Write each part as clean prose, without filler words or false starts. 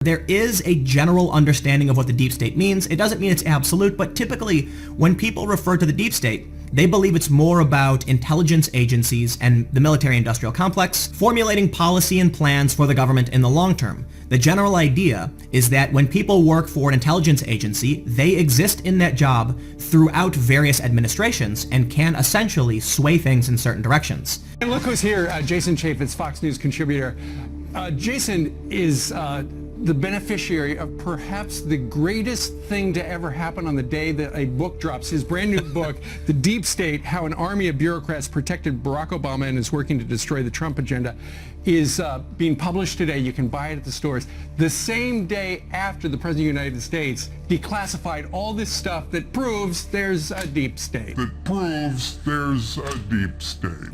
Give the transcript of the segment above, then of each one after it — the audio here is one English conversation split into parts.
There is a general understanding of what the deep state means. It doesn't mean it's absolute, but typically when people refer to the deep state, they believe it's more about intelligence agencies and the military-industrial complex formulating policy and plans for the government in the long term. The general idea is that when people work for an intelligence agency, they exist in that job throughout various administrations and can essentially sway things in certain directions. And look who's here, Jason Chaffetz, Fox News contributor. Jason is the beneficiary of perhaps the greatest thing to ever happen on the day that a book drops. His brand new book, The Deep State, How an Army of Bureaucrats Protected Barack Obama and is Working to Destroy the Trump Agenda, is being published today. You can buy it at the stores. The same day after the President of the United States declassified all this stuff that proves there's a deep state.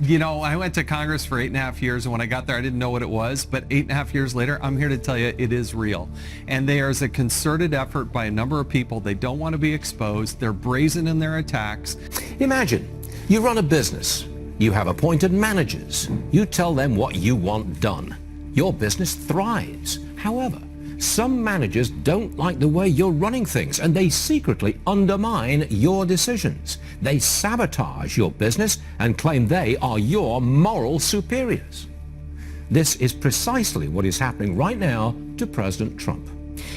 You know, I went to Congress for 8.5 years, and when I got there, I didn't know what it was, but 8.5 years later, I'm here to tell you it is real. And there's a concerted effort by a number of people. They don't want to be exposed. They're brazen in their attacks. Imagine you run a business. You have appointed managers. You tell them what you want done. Your business thrives. However, some managers don't like the way you're running things, and they secretly undermine your decisions. They sabotage your business and claim they are your moral superiors. This is precisely what is happening right now to President Trump.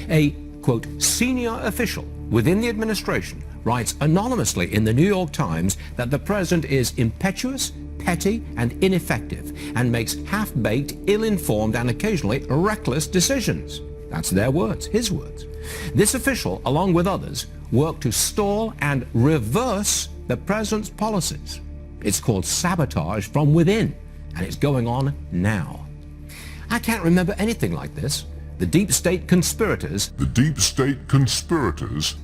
A, quote, senior official within the administration writes anonymously in the New York Times that the president is impetuous, petty, and ineffective, and makes half-baked, ill-informed, and occasionally reckless decisions. That's their words, his words. This official, along with others, work to stall and reverse the president's policies. It's called sabotage from within, and it's going on now. I can't remember anything like this. The deep state conspirators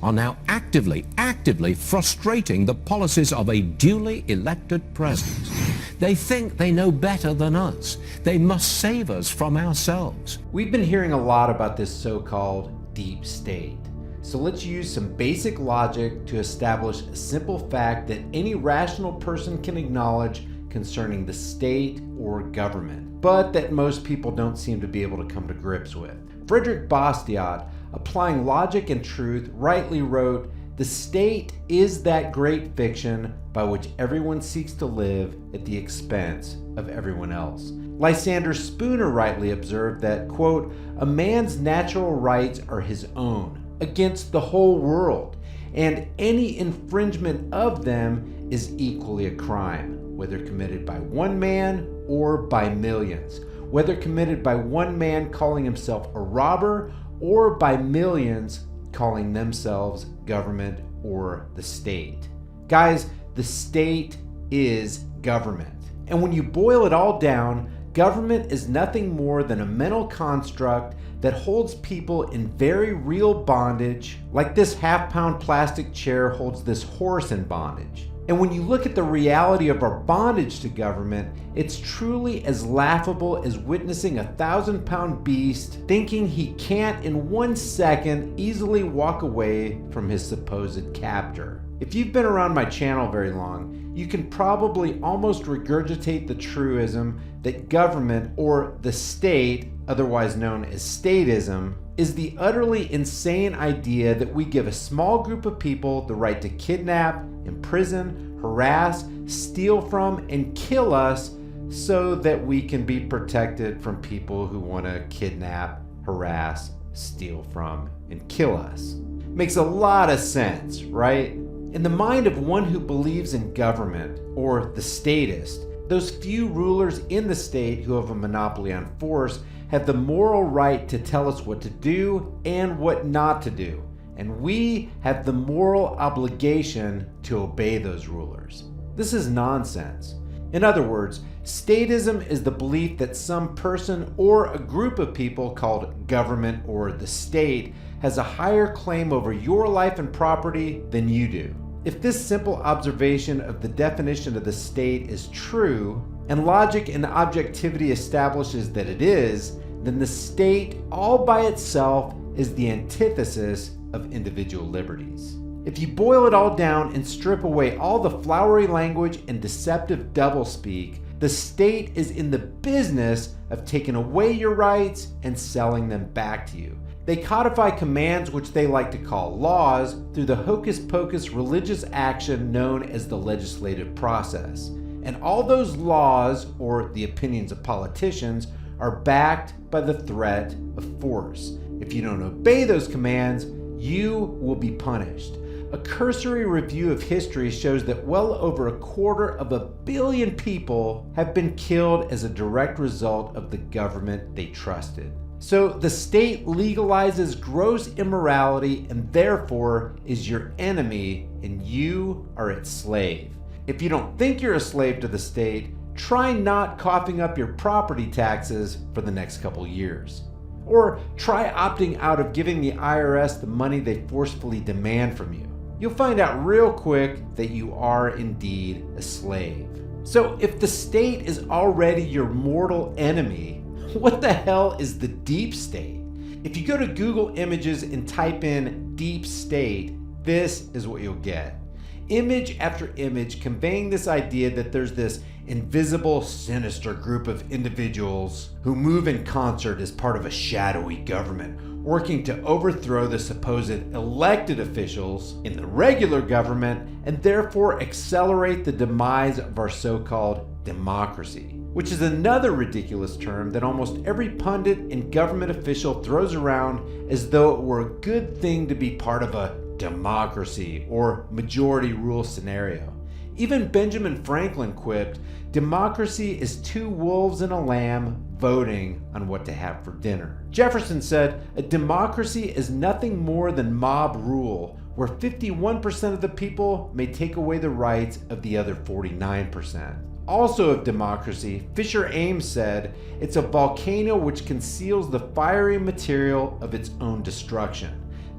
are now actively frustrating the policies of a duly elected president. They think they know better than us. They must save us from ourselves. We've been hearing a lot about this so-called deep state. So let's use some basic logic to establish a simple fact that any rational person can acknowledge concerning the state or government, but that most people don't seem to be able to come to grips with. Frederick Bastiat, applying logic and truth, rightly wrote, "The state is that great fiction by which everyone seeks to live at the expense of everyone else." Lysander Spooner rightly observed that, quote, "A man's natural rights are his own, against the whole world, and any infringement of them is equally a crime, whether committed by one man or by millions, whether committed by one man calling himself a robber or by millions calling themselves government or the state." Guys, the state is government. And when you boil it all down, government is nothing more than a mental construct that holds people in very real bondage, like this half-pound plastic chair holds this horse in bondage. And when you look at the reality of our bondage to government, it's truly as laughable as witnessing a 1,000-pound beast thinking he can't in 1 second easily walk away from his supposed captor. If you've been around my channel very long, you can probably almost regurgitate the truism that government, or the state, otherwise known as statism, is the utterly insane idea that we give a small group of people the right to kidnap, imprison, harass, steal from, and kill us so that we can be protected from people who want to kidnap, harass, steal from, and kill us. Makes a lot of sense, right? In the mind of one who believes in government, or the statist, those few rulers in the state who have a monopoly on force have the moral right to tell us what to do and what not to do. And we have the moral obligation to obey those rulers. This is nonsense. In other words, statism is the belief that some person or a group of people called government or the state has a higher claim over your life and property than you do. If this simple observation of the definition of the state is true, and logic and objectivity establishes that it is, then the state all by itself is the antithesis of individual liberties. If you boil it all down and strip away all the flowery language and deceptive doublespeak, the state is in the business of taking away your rights and selling them back to you. They codify commands which they like to call laws through the hocus-pocus religious action known as the legislative process. And all those laws, or the opinions of politicians, are backed by the threat of force. If you don't obey those commands, you will be punished. A cursory review of history shows that well over 250 million people have been killed as a direct result of the government they trusted. So the state legalizes gross immorality and therefore is your enemy, and you are its slave. If you don't think you're a slave to the state, try not coughing up your property taxes for the next couple years. Or try opting out of giving the IRS the money they forcefully demand from you. You'll find out real quick that you are indeed a slave. So if the state is already your mortal enemy, what the hell is the deep state? If you go to Google Images and type in deep state, this is what you'll get. Image after image conveying this idea that there's this invisible, sinister group of individuals who move in concert as part of a shadowy government, working to overthrow the supposed elected officials in the regular government and therefore accelerate the demise of our so-called democracy, which is another ridiculous term that almost every pundit and government official throws around as though it were a good thing to be part of a democracy or majority rule scenario. Even Benjamin Franklin quipped, "Democracy is two wolves and a lamb voting on what to have for dinner." Jefferson said, "A democracy is nothing more than mob rule, where 51% of the people may take away the rights of the other 49%. Also of democracy, Fisher Ames said, "It's a volcano which conceals the fiery material of its own destruction.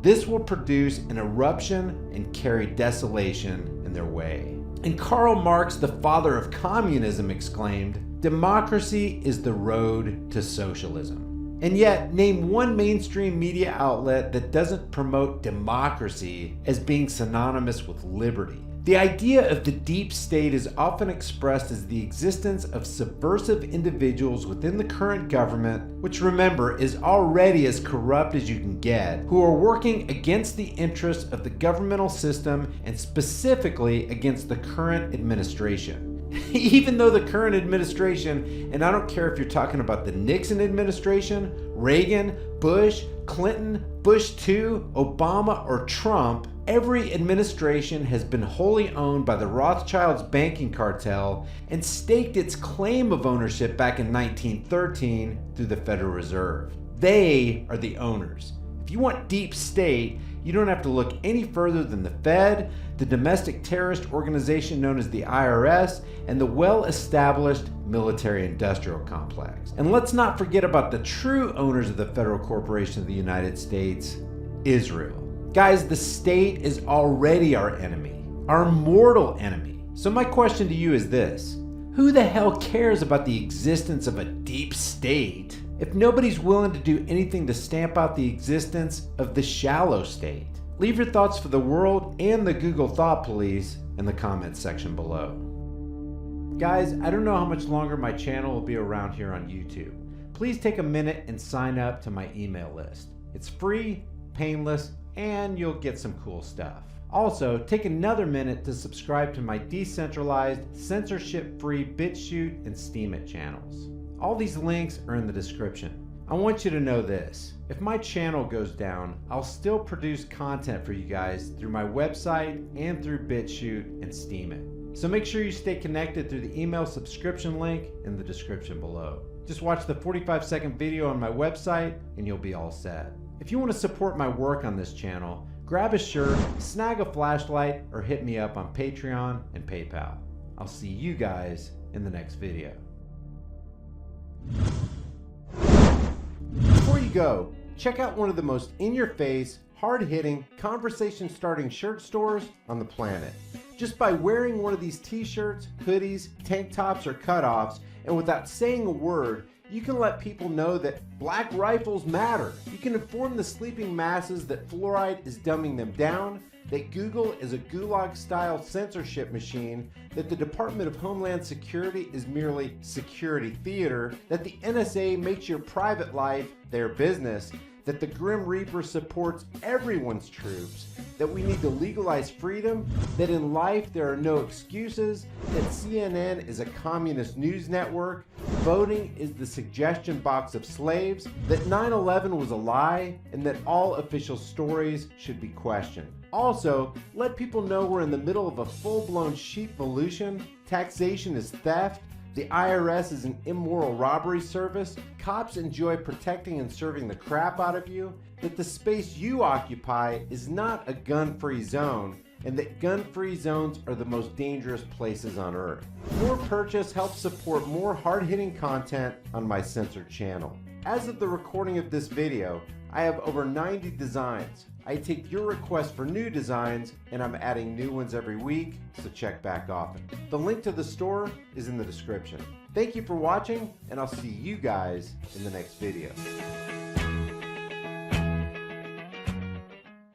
This will produce an eruption and carry desolation in their way." And Karl Marx, the father of communism, exclaimed, "Democracy is the road to socialism." And yet, name one mainstream media outlet that doesn't promote democracy as being synonymous with liberty. The idea of the deep state is often expressed as the existence of subversive individuals within the current government, which remember is already as corrupt as you can get, who are working against the interests of the governmental system and specifically against the current administration. Even though the current administration, and I don't care if you're talking about the Nixon administration, Reagan, Bush, Clinton, Bush 2, Obama, or Trump, every administration has been wholly owned by the Rothschilds banking cartel and staked its claim of ownership back in 1913 through the Federal Reserve. They are the owners. If you want deep state, you don't have to look any further than the Fed, the domestic terrorist organization known as the IRS, and the well-established military-industrial complex. And let's not forget about the true owners of the Federal Corporation of the United States, Israel. Guys, the state is already our enemy, our mortal enemy. So my question to you is this: who the hell cares about the existence of a deep state if nobody's willing to do anything to stamp out the existence of the shallow state? Leave your thoughts for the world and the Google Thought Police in the comments section below. Guys, I don't know how much longer my channel will be around here on YouTube. Please take a minute and sign up to my email list. It's free, painless, and you'll get some cool stuff. Also, take another minute to subscribe to my decentralized, censorship-free BitChute and Steemit channels. All these links are in the description. I want you to know this: if my channel goes down, I'll still produce content for you guys through my website and through BitChute and Steemit. So make sure you stay connected through the email subscription link in the description below. Just watch the 45-second video on my website and you'll be all set. If you want to support my work on this channel, grab a shirt, snag a flashlight, or hit me up on Patreon and PayPal. I'll see you guys in the next video. Before you go, check out one of the most in-your-face, hard-hitting, conversation-starting shirt stores on the planet. Just by wearing one of these t-shirts, hoodies, tank tops, or cutoffs, and without saying a word, you can let people know that black rifles matter. You can inform the sleeping masses that fluoride is dumbing them down, that Google is a gulag-style censorship machine, that the Department of Homeland Security is merely security theater, that the NSA makes your private life their business, that the Grim Reaper supports everyone's troops, that we need to legalize freedom, that in life there are no excuses, that CNN is a communist news network, voting is the suggestion box of slaves, that 9/11 was a lie, and that all official stories should be questioned. Also, let people know we're in the middle of a full-blown sheepvolution, taxation is theft, the IRS is an immoral robbery service, cops enjoy protecting and serving the crap out of you, that the space you occupy is not a gun-free zone, and that gun-free zones are the most dangerous places on earth. Your purchase helps support more hard-hitting content on my censored channel. As of the recording of this video, I have over 90 designs. I take your requests for new designs, and I'm adding new ones every week, so check back often. The link to the store is in the description. Thank you for watching, and I'll see you guys in the next video.